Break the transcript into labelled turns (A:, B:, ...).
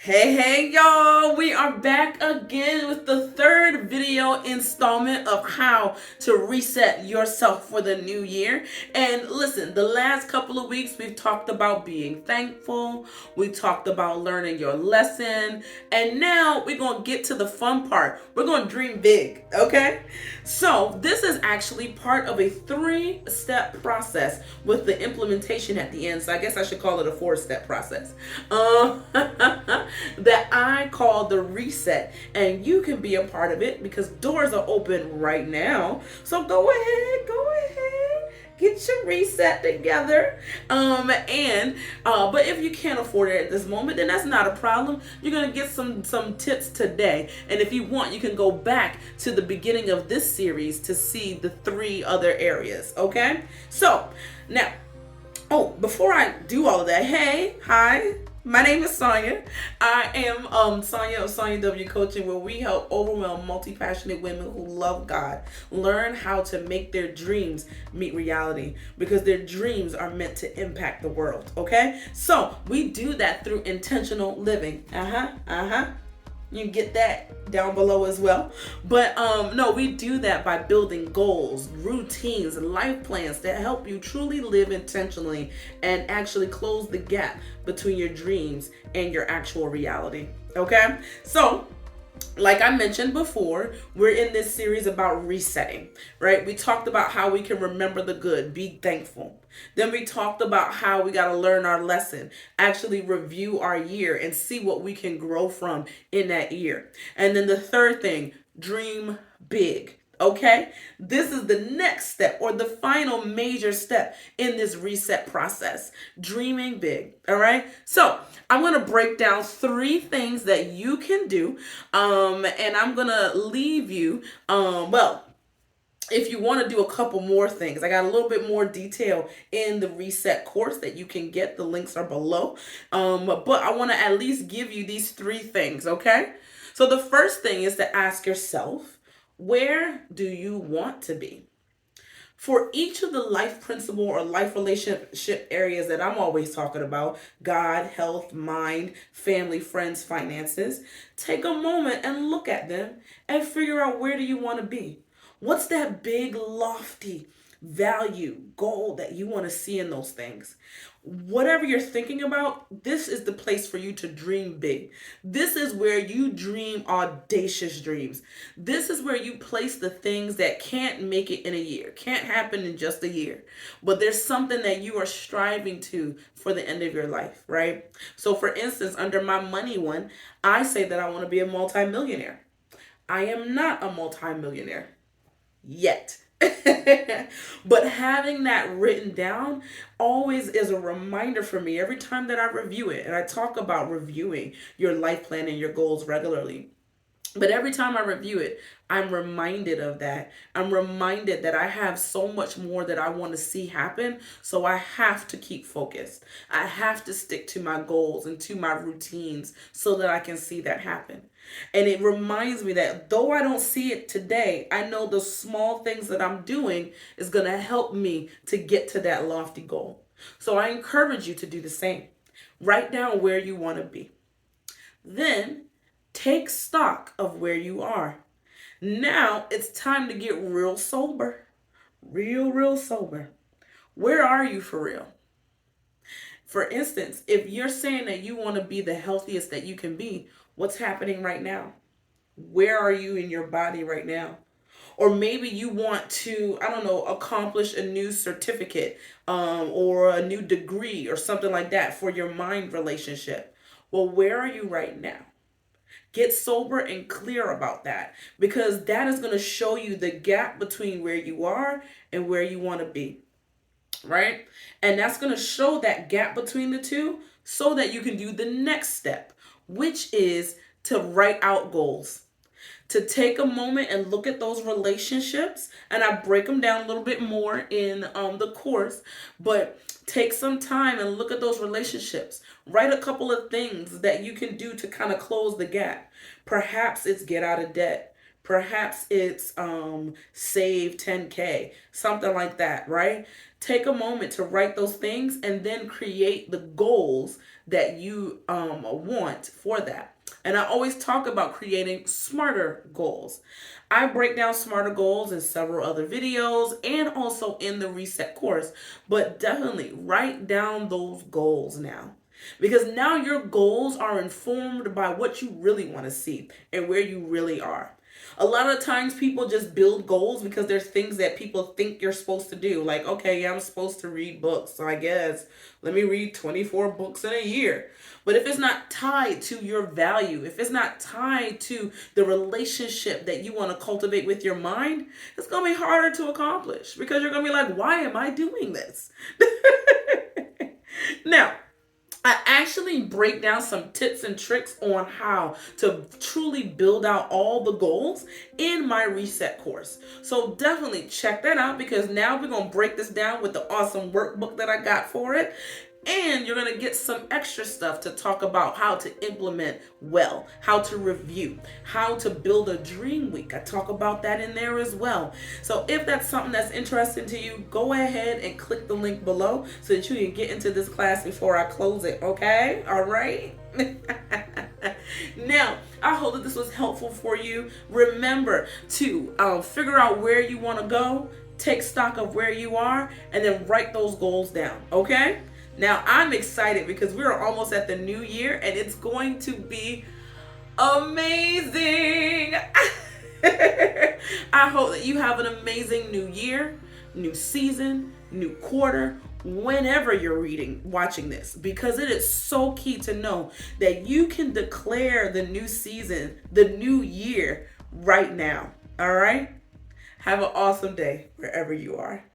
A: Hey, y'all, we are back again with the third video installment of how to reset yourself for the new year. And listen, the last couple of weeks we've talked about being thankful, we talked about learning your lesson, and now we're going to get to the fun part. We're going to dream big, okay? So this is actually part of a 3-step process with the implementation at the end. So I guess I should call it a 4-step process. That I call the reset, and you can be a part of it because doors are open right now. So go ahead, get your reset together. But if you can't afford it at this moment, then that's not a problem. You're gonna get some tips today, and if you want, you can go back to the beginning of this series to see the 3 other areas. Okay, so now, before I do all of that, hi. My name is Sonja. I am Sonja of SonjaWCoaching, where we help overwhelmed, multi-passionate women who love God learn how to make their dreams meet reality, because their dreams are meant to impact the world, okay? So we do that through intentional living. You can get that down below as well. But no, we do that by building goals, routines, and life plans that help you truly live intentionally and actually close the gap between your dreams and your actual reality. Okay? So, like I mentioned before, we're in this series about resetting, right? We talked about how we can remember the good, be thankful. Then we talked about how we got to learn our lesson, actually review our year and see what we can grow from in that year. And then the third thing, dream big. Okay, this is the next step, or the final major step in this reset process, dreaming big. All right, so I'm going to break down 3 things that you can do, and I'm going to leave you, if you want to do a couple more things, I got a little bit more detail in the reset course that you can get. The links are below. But I want to at least give you these 3 things, okay? So the first thing is to ask yourself, where do you want to be? For each of the life principle or life relationship areas that I'm always talking about, God, health, mind, family, friends, finances, take a moment and look at them and figure out, where do you want to be? What's that big, lofty value, goal that you want to see in those things? Whatever you're thinking about, this is the place for you to dream big. This is where you dream audacious dreams. This is where you place the things that can't make it in a year, can't happen in just a year, but there's something that you are striving to for the end of your life, right? So for instance, under my money one, I say that I want to be a multimillionaire. I am not a multimillionaire yet. But having that written down always is a reminder for me every time that I review it. And I talk about reviewing your life plan and your goals regularly. But every time I review it, I'm reminded of that. I'm reminded that I have so much more that I want to see happen. So I have to keep focused. I have to stick to my goals and to my routines so that I can see that happen. And it reminds me that though I don't see it today, I know the small things that I'm doing is going to help me to get to that lofty goal. So I encourage you to do the same. Write down where you want to be. Then take stock of where you are. Now it's time to get real sober. Real sober. Where are you for real? For instance, if you're saying that you want to be the healthiest that you can be, what's happening right now? Where are you in your body right now? Or maybe you want to, accomplish a new certificate or a new degree or something like that for your mind relationship. Well, where are you right now? Get sober and clear about that, because that is going to show you the gap between where you are and where you want to be, right? And that's going to show that gap between the two so that you can do the next step, which is to write out goals. To take a moment and look at those relationships, and I break them down a little bit more in the course, but take some time and look at those relationships. Write a couple of things that you can do to kind of close the gap. Perhaps it's get out of debt. Perhaps it's save 10K, something like that, right? Take a moment to write those things and then create the goals that you want for that. And I always talk about creating smarter goals. I break down smarter goals in several other videos and also in the reset course, but definitely write down those goals now. Because now your goals are informed by what you really want to see and where you really are. A lot of times people just build goals because there's things that people think you're supposed to do. Like, okay, yeah, I'm supposed to read books, so I guess let me read 24 books in a year. But if it's not tied to your value, if it's not tied to the relationship that you want to cultivate with your mind, it's going to be harder to accomplish because you're going to be like, why am I doing this? Now, I actually break down some tips and tricks on how to truly build out all the goals in my reset course. So definitely check that out, because now we're going to break this down with the awesome workbook that I got for it. And you're going to get some extra stuff to talk about how to implement well, how to review, how to build a dream week. I talk about that in there as well. So if that's something that's interesting to you, go ahead and click the link below so that you can get into this class before I close it. Okay? All right? Now, I hope that this was helpful for you. Remember to figure out where you want to go, take stock of where you are, and then write those goals down. Okay? Now, I'm excited because we're almost at the new year and it's going to be amazing. I hope that you have an amazing new year, new season, new quarter, whenever you're watching this, because it is so key to know that you can declare the new season, the new year right now. All right? Have an awesome day wherever you are.